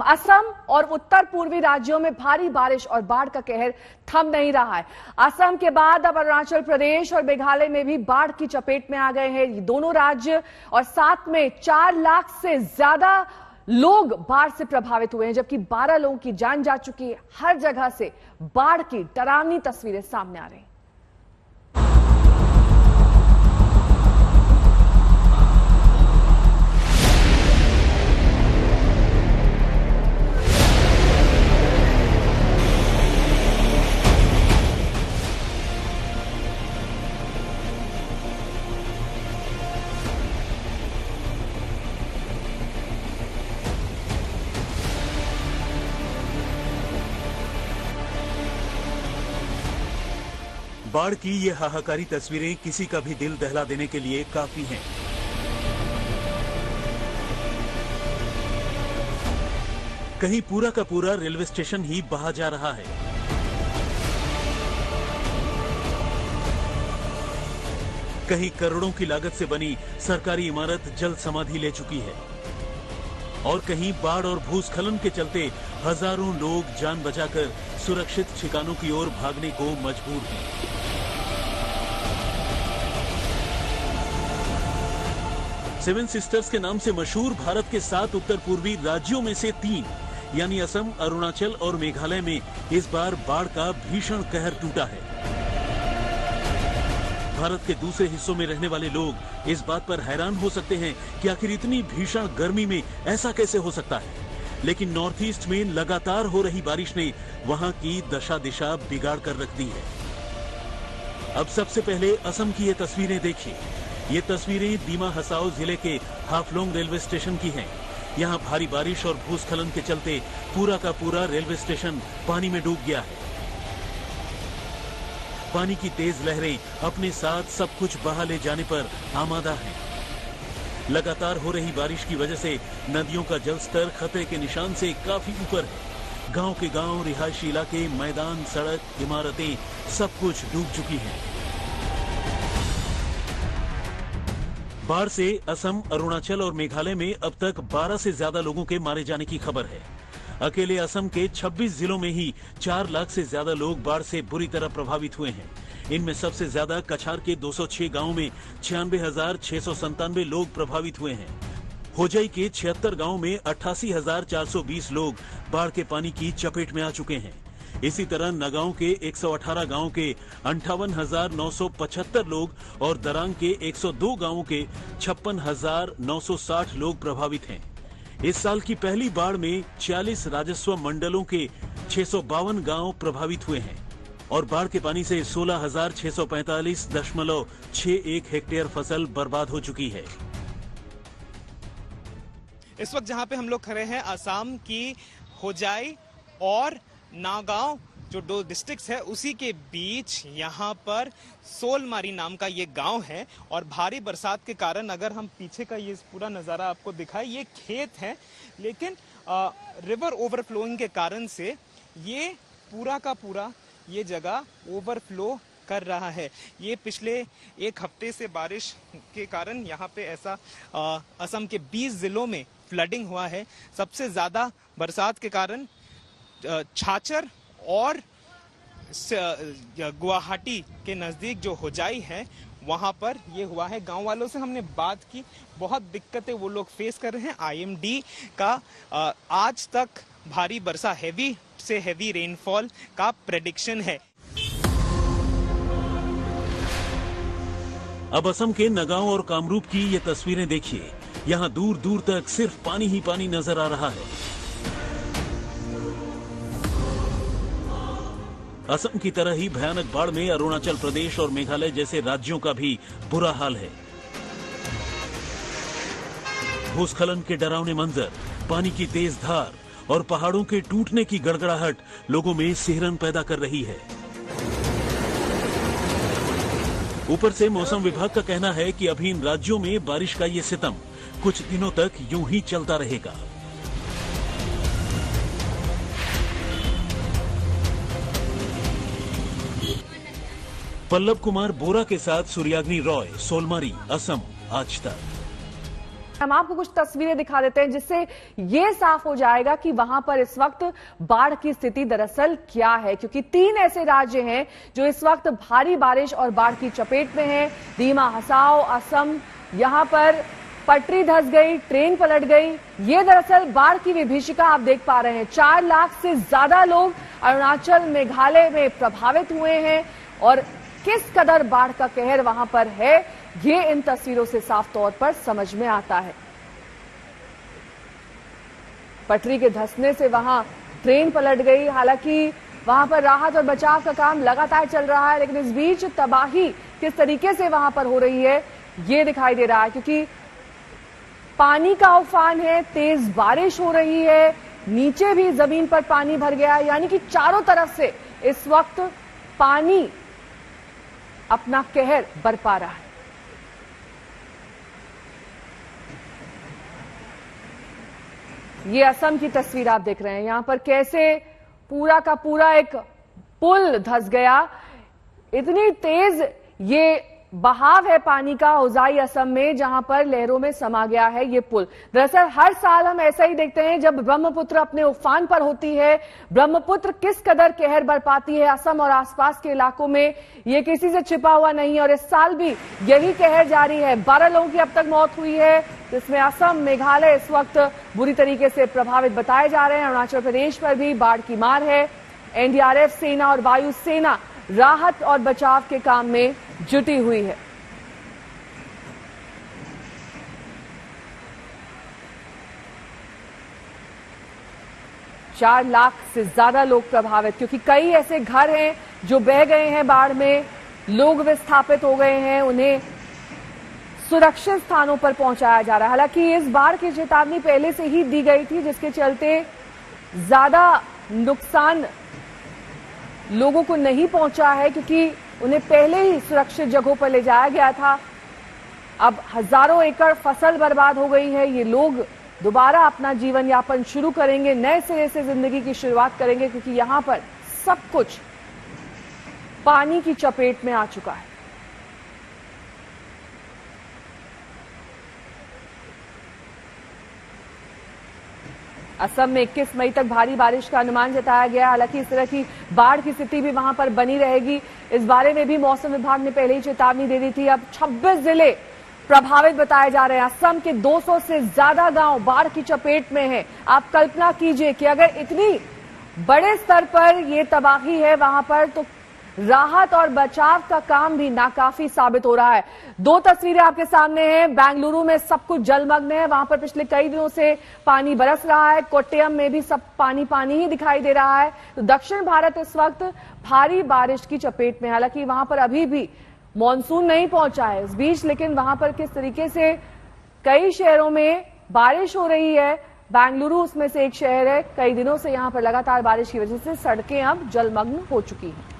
असम और उत्तर पूर्वी राज्यों में भारी बारिश और बाढ़ का कहर थम नहीं रहा है। असम के बाद अब अरुणाचल प्रदेश और मेघालय में भी बाढ़ की चपेट में आ गए हैं ये दोनों राज्य, और साथ में 4 लाख से ज्यादा लोग बाढ़ से प्रभावित हुए हैं, जबकि 12 लोगों की जान जा चुकी है। हर जगह से बाढ़ की डरावनी तस्वीरें सामने आ रही हैं। बाढ़ की ये हाहाकारी तस्वीरें किसी का भी दिल दहला देने के लिए काफी हैं। कहीं पूरा का पूरा रेलवे स्टेशन ही बहा जा रहा है, कहीं करोड़ों की लागत से बनी सरकारी इमारत जल समाधि ले चुकी है, और कहीं बाढ़ और भूस्खलन के चलते हजारों लोग जान बचाकर सुरक्षित ठिकानों की ओर भागने को मजबूर हैं। सेवन सिस्टर्स के नाम से मशहूर भारत के 7 उत्तर पूर्वी राज्यों में से 3 यानी असम, अरुणाचल और मेघालय में इस बार बाढ़ का भीषण कहर टूटा है। भारत के दूसरे हिस्सों में रहने वाले लोग इस बात पर हैरान हो सकते हैं कि आखिर इतनी भीषण गर्मी में ऐसा कैसे हो सकता है, लेकिन नॉर्थ ईस्ट में लगातार हो रही बारिश ने वहां की दशा दिशा बिगाड़ कर रख दी है। अब सबसे पहले असम की ये तस्वीरें देखिए। ये तस्वीरें दीमा हसाओ जिले के हाफलोंग रेलवे स्टेशन की हैं। यहाँ भारी बारिश और भूस्खलन के चलते पूरा का पूरा रेलवे स्टेशन पानी में डूब गया है। पानी की तेज लहरें अपने साथ सब कुछ बहा ले जाने पर आमादा हैं। लगातार हो रही बारिश की वजह से नदियों का जलस्तर खतरे के निशान से काफी ऊपर है। गांव के गांव, रिहायशी इलाके, मैदान, सड़क, इमारतें सब कुछ डूब चुकी हैं। बाढ़ से असम, अरुणाचल और मेघालय में अब तक 12 से ज्यादा लोगों के मारे जाने की खबर है। अकेले असम के 26 जिलों में ही 4 लाख से ज्यादा लोग बाढ़ से बुरी तरह प्रभावित हुए हैं। इनमें सबसे ज्यादा कछार के 206 गांवों में 96,697 लोग प्रभावित हुए हैं। होजाई के 76 गांवों में 88,420 लोग बाढ़ के पानी की चपेट में आ चुके हैं। इसी तरह नगांव के 118 गांवों के 58,975 लोग और दरांग के 102 गांवों के 56,960 लोग प्रभावित हैं। इस साल की पहली बाढ़ में 40 राजस्व मंडलों के 652 गांव प्रभावित हुए हैं और बाढ़ के पानी से 16,645.61 हेक्टेयर फसल बर्बाद हो चुकी है। इस वक्त जहां पे हम लोग खड़े हैं, असम की होजाई और नागांव जो 2 डिस्ट्रिक्ट्स है उसी के बीच यहाँ पर सोलमारी नाम का ये गांव है। और भारी बरसात के कारण अगर हम पीछे का ये पूरा नज़ारा आपको दिखाएं, ये खेत है, लेकिन रिवर ओवरफ्लोइंग के कारण से ये पूरा का पूरा ये जगह ओवरफ्लो कर रहा है। ये पिछले 1 हफ्ते से बारिश के कारण यहाँ पे ऐसा असम के 20 जिलों में फ्लडिंग हुआ है। सबसे ज़्यादा बरसात के कारण छाछर और गुवाहाटी के नजदीक जो होजाई है वहां पर ये हुआ है। गांव वालों से हमने बात की, बहुत दिक्कतें वो लोग फेस कर रहे हैं। IMD का आज तक भारी वर्षा, हेवी से हेवी रेनफॉल का प्रेडिक्शन है। अब असम के नगांव और कामरूप की ये तस्वीरें देखिए। यहाँ दूर दूर तक सिर्फ पानी ही पानी नजर आ रहा है। असम की तरह ही भयानक बाढ़ में अरुणाचल प्रदेश और मेघालय जैसे राज्यों का भी बुरा हाल है। भूस्खलन के डरावने मंजर, पानी की तेज धार और पहाड़ों के टूटने की गड़गड़ाहट लोगों में सिहरन पैदा कर रही है। ऊपर से मौसम विभाग का कहना है कि अभी इन राज्यों में बारिश का ये सितम कुछ दिनों तक यूं ही चलता रहेगा। पल्लव कुमार बोरा के साथ सूर्याग्नि रॉय, सोलमारी, असम, आज तक। हम आपको कुछ तस्वीरें दिखा देते हैं जिससे ये साफ हो जाएगा कि वहां पर इस वक्त बाढ़ की स्थिति दरअसल क्या है, क्योंकि 3 ऐसे राज्य हैं जो इस वक्त भारी बारिश और बाढ़ की चपेट में हैं। दीमा हसाओ, असम, यहां पर पटरी धंस गई, ट्रेन पलट गई। ये दरअसल बाढ़ की विभीषिका आप देख पा रहे हैं। 4 लाख से ज्यादा लोग अरुणाचल, मेघालय में प्रभावित हुए हैं और किस कदर बाढ़ का कहर वहां पर है ये इन तस्वीरों से साफ तौर पर समझ में आता है। पटरी के धंसने से वहां ट्रेन पलट गई। हालांकि वहां पर राहत और बचाव का काम लगातार चल रहा है, लेकिन इस बीच तबाही किस तरीके से वहां पर हो रही है ये दिखाई दे रहा है, क्योंकि पानी का उफान है, तेज बारिश हो रही है, नीचे भी जमीन पर पानी भर गया है, यानी कि चारों तरफ से इस वक्त पानी अपना कहर बरपा रहा है। ये असम की तस्वीर आप देख रहे हैं, यहां पर कैसे पूरा का पूरा एक पुल धंस गया। इतनी तेज ये बहाव है पानी का उजाई असम में, जहां पर लहरों में समा गया है ये पुल। दरअसल हर साल हम ऐसा ही देखते हैं जब ब्रह्मपुत्र अपने उफान पर होती है, ब्रह्मपुत्र किस कदर कहर बरपाती है असम और आसपास के इलाकों में, ये किसी से छिपा हुआ नहीं। और इस साल भी यही कहर जारी है। 12 लोगों की अब तक मौत हुई है, जिसमें असम, मेघालय इस वक्त बुरी तरीके से प्रभावित बताए जा रहे हैं। अरुणाचल प्रदेश पर भी बाढ़ की मार है। एनडीआरएफ, सेना और वायु सेना राहत और बचाव के काम में जुटी हुई है। चार लाख से ज्यादा लोग प्रभावित, क्योंकि कई ऐसे घर हैं जो बह गए हैं बाढ़ में, लोग विस्थापित हो गए हैं, उन्हें सुरक्षित स्थानों पर पहुंचाया जा रहा है। हालांकि इस बाढ़ की चेतावनी पहले से ही दी गई थी, जिसके चलते ज्यादा नुकसान लोगों को नहीं पहुंचा है, क्योंकि उन्हें पहले ही सुरक्षित जगहों पर ले जाया गया था। अब हजारों एकड़ फसल बर्बाद हो गई है। ये लोग दोबारा अपना जीवन यापन शुरू करेंगे, नए सिरे से जिंदगी की शुरुआत करेंगे, क्योंकि यहां पर सब कुछ पानी की चपेट में आ चुका है। असम में 21 मई तक भारी बारिश का अनुमान जताया गया। हालांकि इस तरह की बाढ़ की स्थिति भी वहां पर बनी रहेगी, इस बारे में भी मौसम विभाग ने पहले ही चेतावनी दे दी थी। अब 26 जिले प्रभावित बताए जा रहे हैं। असम के 200 से ज्यादा गांव बाढ़ की चपेट में हैं। आप कल्पना कीजिए कि अगर इतनी बड़े स्तर पर यह तबाही है वहां पर, तो राहत और बचाव का काम भी नाकाफी साबित हो रहा है। 2 तस्वीरें आपके सामने हैं। बेंगलुरु में सब कुछ जलमग्न है, वहां पर पिछले कई दिनों से पानी बरस रहा है। कोट्टयम में भी सब पानी पानी ही दिखाई दे रहा है। तो दक्षिण भारत इस वक्त भारी बारिश की चपेट में, हालांकि वहां पर अभी भी मॉनसून नहीं पहुंचा है इस बीच, लेकिन वहां पर किस तरीके से कई शहरों में बारिश हो रही है। बेंगलुरु उसमें से एक शहर है। कई दिनों से यहां पर लगातार बारिश की वजह से सड़कें अब जलमग्न हो चुकी हैं।